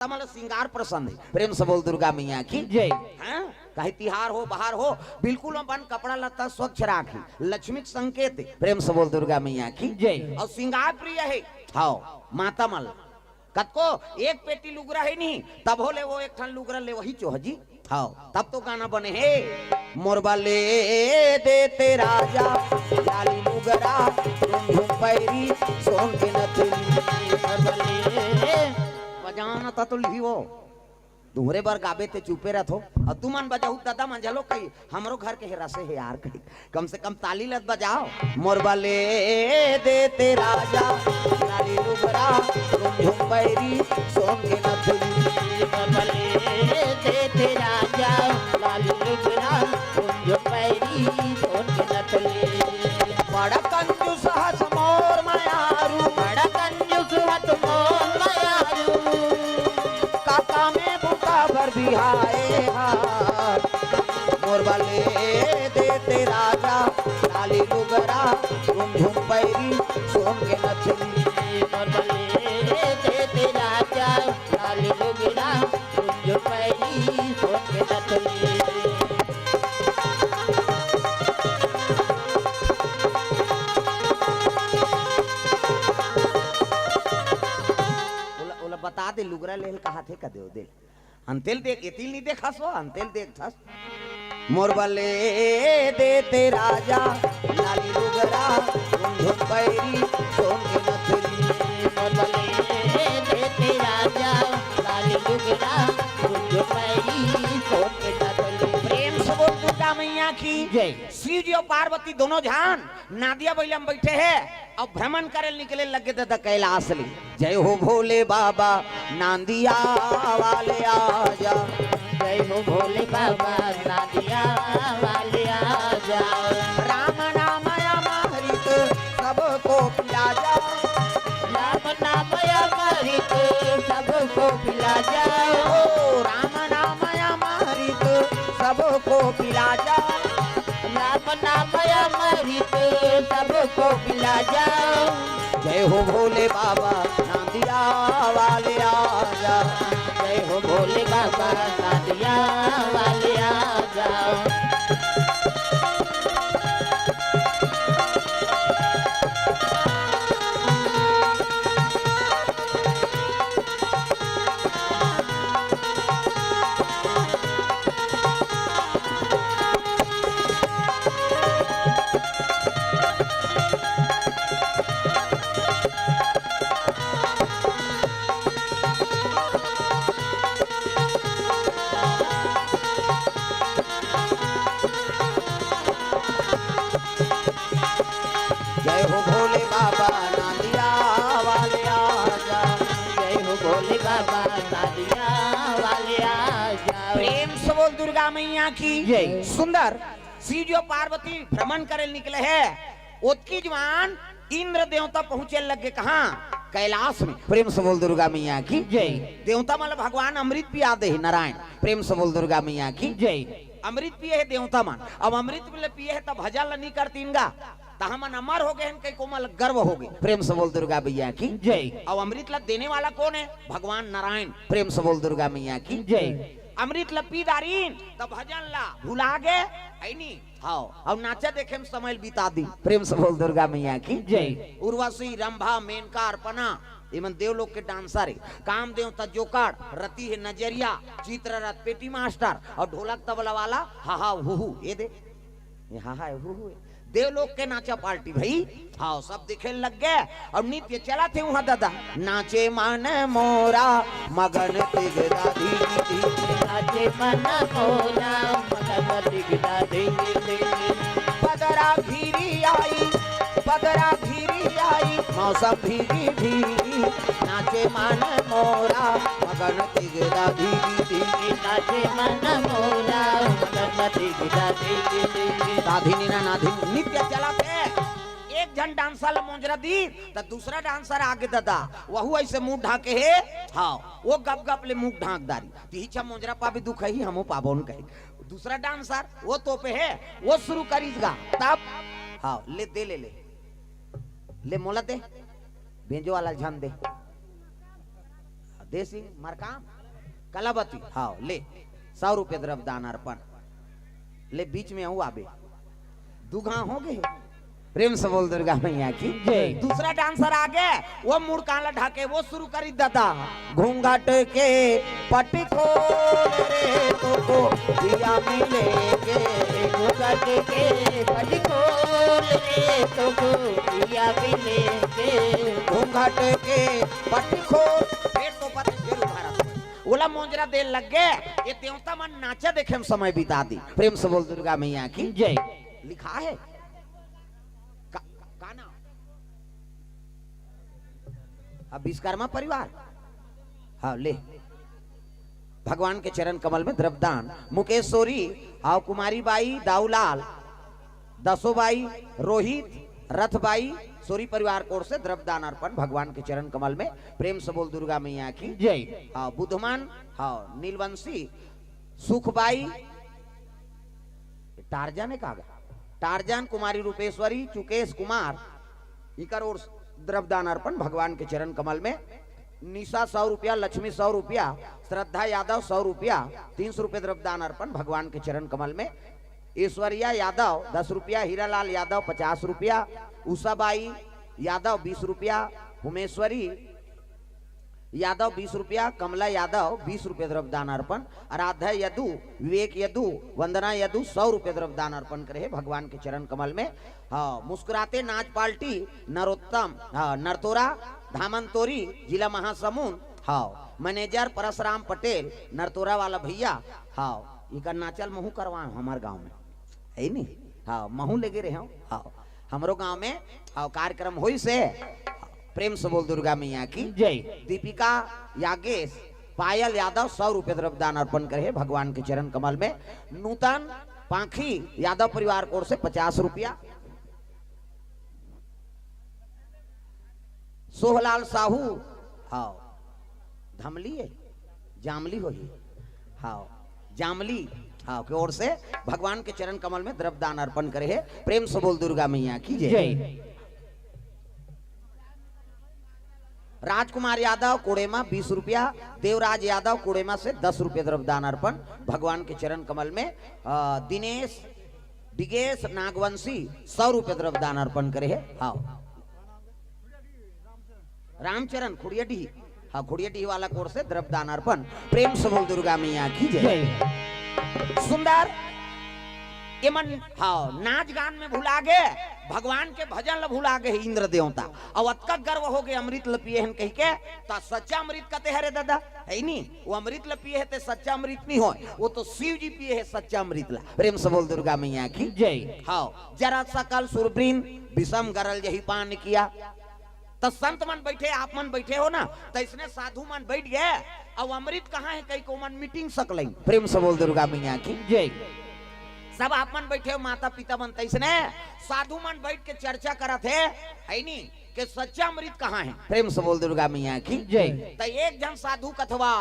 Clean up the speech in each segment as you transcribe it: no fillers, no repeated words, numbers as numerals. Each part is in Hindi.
तमल श्रृंगार प्रसन्न प्रेम से बोल दुर्गा मैया की जय। हाँ? कहीं तिहार हो बाहर हो बिल्कुल अपन कपड़ा लत्ता स्वच्छ राखी, लक्ष्मी के संकेत प्रेम से बोल दुर्गा मैया की जय। और श्रृंगार प्रिय है हाँ माता मल कतको एक पेटी लुगरा है नहीं तब हो ले वो एक ठन लुगरा ले वही चोहजी हाँ तब तो गाना बने है मोरबा ले देते राजा लाली लुगरा झुम पैरी सोन के नथली बजाना था तो लियो तुम्हारे बार गाबे ते चुपे रहो और तुम मन बजाऊ दादा मन चलो कहीं हमरो घर के हेरा से है यार कहीं कम से कम ताली लत बजाओ मोरबा ले देते राजा लाली लुगरा झुम पैरी सोन के नथली मोरबा ले देते राजा लाली लुगरा झुम पैरी सोन के नथली बड़ा कंजूस हस मोर मायारू बड़ा कंजूस हस मोर मायारू काका में बुका भर बिहाए हार मोरबा ले देते राजा लाली लुगरा झुम पैरी सोन के नथली मोरबा ले देते राजा लाली लुगरा झुम पैरी सोन के नथली बता दे लुगरा लेल कहा थे कदे दे अंतेल देख एतिल नहीं देखा सो अंतेल देख थस मोरबा ले देते राजा लाली लुगरा झुम पैरी सोन के नथली मोरबा ले देते राजा लाली लुगरा झुम पैरी सोन के नथली प्रेम से बोल दुर्गा मैया की जय। शिव जी और पार्वती दोनों जान नादिया बैला में बैठे हैं और भ्रमण करे निकले लगे दादा कैलाश ली जय हो भोले बाबा नांदिया वाले आजा जय हो भोले बाबा नादिया वाले आजा राम नाम अमृत सबको पिला जा राम नाम अमृत सबको पिला जाओ राम नाम अमृत सबको पिला जा राम नाम अमृत सबको पिला जाओ जय हो भोले बाबा नांदिया वाले आजा जय हो भोले बाबा नादिया वाले आजा जय हो भोले बाबा नांदिया वाले आजा जय हो भोले बाबा नादिया वाले आजा प्रेम से बोल दुर्गा मैया की जय। सुंदर श्री जो पार्वती भ्रमण करे निकले है उसकी जवान इंद्र देवता पहुंचे लगे कहाँ कैलाश में प्रेम से बोल दुर्गा मैया की जय। देवता मतलब भगवान अमृत पिया दे नारायण प्रेम से बोल दुर्गा मैया की जय। अमृत पिए है देवता मान अब अमृत पिए है तब भजन नहीं करतीनगा हमन अमर हो गए कई कोमल गर्व हो गए प्रेम से बोल दुर्गा मैया की जय। अब अमृत ला देने वाला कौन है भगवान नारायण प्रेम से बोल दुर्गा मैया की जय। अमृत ला पी दारीन तब भजन ला भुला गए ऐनी हाँ अब नाचा देखे में समय बिता दी प्रेम से बोल दुर्गा मैया की जय। उर्वशी रंभा मेनका अर्पणा एमन देवलोक के डांसर है कामदेव तजोकार रति है नजरिया चित्ररथ पेटी मास्टर और ढोलक तबला वाला हा हा हु ये दे ये हा हा हु देवलोक के नाचा पार्टी भाई हाँ सब दिखे लग गए और नृत्य चला थे वहां दादा नाचे मन मोरा मगन तिगदा धी नाचे मन मोरा मगन तिगदा धी पदरा घिरी आई मौसम भीगी भीगी नाचे मन मोरा मगन तिगदा धी नाचे मन मोरा मगन तिगदा धी दाधिनी ना नाधिनी नित्य चला थे एक जन डांसर मोजरा दी तो दूसरा डांसर आगे दादा वहु ऐसे मुंह ढाके है हाँ वो गप गप ले मुंह ढाक दारी तीछा मोजरा पा भी दुख ही हमो पाबोन कहे दूसरा डांसर वो तोपे है वो शुरू करीगा तब हाँ ले दे ले मोला दे भेंजो वाला झान दे देसी मरकाम कलावती हाँ ले 100 रुपये द्रव्य दान अर्पण ले बीच में आऊ आबे दुघा हो गए प्रेम से बोल दुर्गा मैया की जय। दूसरा डांसर आ गए वो मुड़ काला ढाके वो शुरू करी दादा घूंघट के पट्टी खोल रे तो को दिया मिलेगे घूंघट के पट्टी खोल रे तो को दिया मिलेगे घूंघट के पट्टी खोल फिर तो पति फिर उभारा ओला मोंजरा दे लग गए ये देवता मन नाचा देखे हम समय बिता दी प्रेम से बोल दुर्गा मैया की जय। लिखा है काना अब विश्वकर्मा परिवार हाँ ले भगवान के चरण कमल में द्रव्यदान मुकेश्वरी आओ कुमारी बाई दाऊलाल दसोबाई रोहित रथबाई सोरी परिवार कोर से द्रव्यदान अर्पण भगवान के चरण कमल में प्रेम से बोल दुर्गा मैया की जय। हाँ बुद्धमान हाँ नीलवंशी सुखबाई टारजान का टारजान कुमारी रूपेश्वरी चुकेश कुमार इकर और द्रव्यदान अर्पण भगवान के चरण कमल में निशा 100 रुपया लक्ष्मी 100 रुपया श्रद्धा यादव 100 रुपया 300 रुपये द्रव्यदान अर्पण भगवान के चरण कमल में ऐश्वर्या यादव 10 रुपया हीरालाल यादव 50 रुपया उषाबाई यादव 20 रुपया उमेश्वरी यादव 20 रुपया कमला यादव 20 रुपये द्रव्यदान अर्पण आराध्या यदु विवेक यदु वंदना यदु 100 रुपये द्रव्यदान अर्पण करे भगवान के चरण कमल में हाँ मुस्कुराते नाच पार्टी नरोत्तम हाँ नरतोरा धामनतोरी जिला महासमुंद हाँ मैनेजर परशुराम पटेल नरतोरा वाला भैया हाँ इका नाचल महू करवा हमारे गांव में है नहीं हाँ महू लेके रहे हाँ हमारो गांव में हाँ कार्यक्रम हुई से प्रेम से बोल दुर्गा मैया की जय। दीपिका यागेश पायल यादव 100 रुपये द्रव्यदान अर्पण करे भगवान के चरण कमल में नूतन पाखी यादव परिवार कोर से 50 रुपया सोहलाल साहू हाँ धमली है जामली हो हाँ जामली हाँ की ओर से भगवान के चरण कमल में द्रव्यदान अर्पण करे है प्रेम से बोल दुर्गा मैया की जय। राजकुमार यादव कोड़ेमा 20 रुपया देवराज यादव कोड़ेमा से 10 रुपये द्रव्यदान अर्पण भगवान के चरण कमल में दिनेश डिगेश नागवंशी 100 रुपये द्रव्यदान अर्पण करे है हाँ रामचरण खुड़ियाडी हाँ खुड़ियाडी वाला कोर से द्रव्यदान अर्पण प्रेम से बोल दुर्गा मैया की जय। सुंदर एमन हाँ नाच गान में भुला गए भगवान के भजन ल भुला गए इंद्र देवता अब अतका गर्व हो गए अमृत ल पिए हन कह के तो सच्चा अमृत कहते है रे दादा है नहीं वो अमृत ल पिए है ते सच्चा अमृत नहीं हो वो तो शिव जी पिए है सच्चा अमृत ला प्रेम से बोल दुर्गा मैया की जय। हाँ जरा सकल सुरब्रीन विषम गरल यही पान किया तो संत मन बैठे आप मन बैठे हो ना तो इसने साधु मन बैठ गए अब अमृत कहाँ है कहीं को मन मीटिंग सकल प्रेम से बोल दुर्गा मैया की जय। सब आप मन बैठे हो माता पिता मन तैसने साधु मन बैठ के चर्चा करत है नहीं कि सच्चा अमृत कहाँ है प्रेम से बोल दुर्गा मैया की जय। तो एक जन साधु कथवा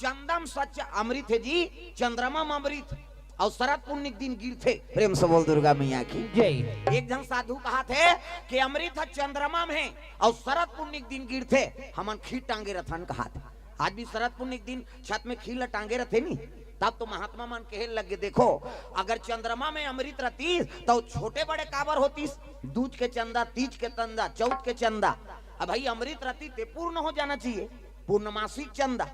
चंदम सच्चा अमृत है जी चंद्रमा अमृत और शरद पुण्य दिन गिरते प्रेम से बोल दुर्गा मैया की जय। एक जन साधु कहा थे कि अमृत है चंद्रमा में और शरद पुण्य दिन गिरते हमन खीर टांगे रथन कहा था आज भी शरद पुण्य दिन छत में खीर टांगे रथे नहीं तब तो महात्मा मन कहे लगे देखो अगर चंद्रमा में अमृत रहती तो छोटे बड़े काबर होती दूज के चंदा तीज के तंदा चौथ के चंदा अब भाई अमृत रहती ते पूर्ण हो जाना चाहिए पूर्णमासिक चंदा